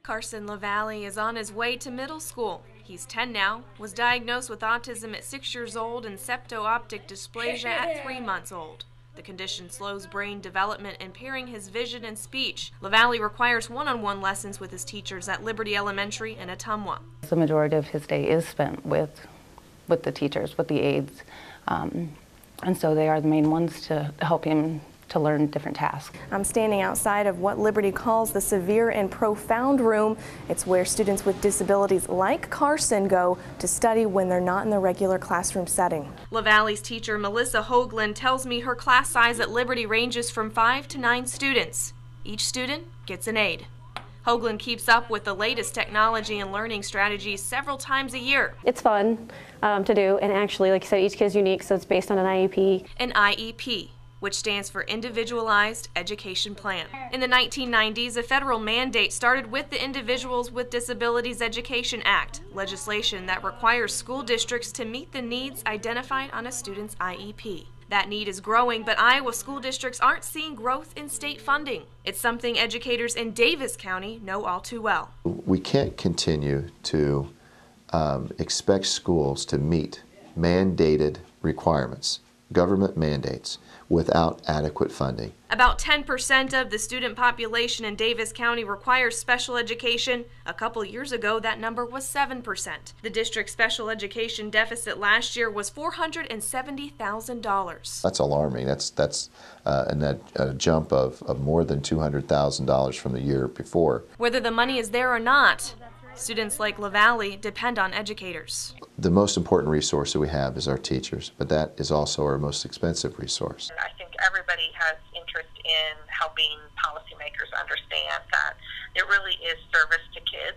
Carson LaValle is on his way to middle school. He's 10 now, was diagnosed with autism at 6 years old and septo-optic dysplasia at 3 months old. The condition slows brain development, impairing his vision and speech. LaValle requires one-on-one lessons with his teachers at Liberty Elementary in Ottumwa. The majority of his day is spent with the teachers, with the aides, and so they are the main ones to help him to learn different tasks. I'm standing outside of what Liberty calls the Severe and Profound Room. It's where students with disabilities like Carson go to study when they're not in the regular classroom setting. LaValle's teacher, Melissa Hoagland, tells me her class size at Liberty ranges from 5 to 9 students. Each student gets an aide. Hoagland keeps up with the latest technology and learning strategies several times a year. It's fun to do, and actually, like you said, each kid's unique, so it's based on an IEP. An IEP, which stands for Individualized Education Plan. In the 1990s, a federal mandate started with the Individuals with Disabilities Education Act, legislation that requires school districts to meet the needs identified on a student's IEP. That need is growing, but Iowa school districts aren't seeing growth in state funding. It's something educators in Davis County know all too well. We can't continue to expect schools to meet mandated requirements, government mandates, without adequate funding. About 10% of the student population in Davis County requires special education. A couple years ago, that number was 7%. The district's special education deficit last year was $470,000. That's alarming. That's a jump of more than $200,000 from the year before. Whether the money is there or not, students like LaValle depend on educators. The most important resource that we have is our teachers, but that is also our most expensive resource. I think everybody has interest in helping policymakers understand that it really is service to kids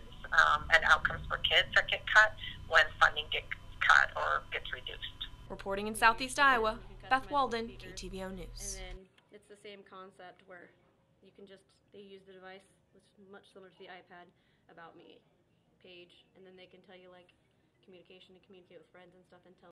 and outcomes for kids that get cut when funding gets cut or gets reduced. Reporting in Southeast Iowa, Beth Walden, KTVO News. And then it's the same concept where you can they use the device, which is much similar to the iPad, About Me page, and then they can tell you like communication to communicate with friends and stuff and tell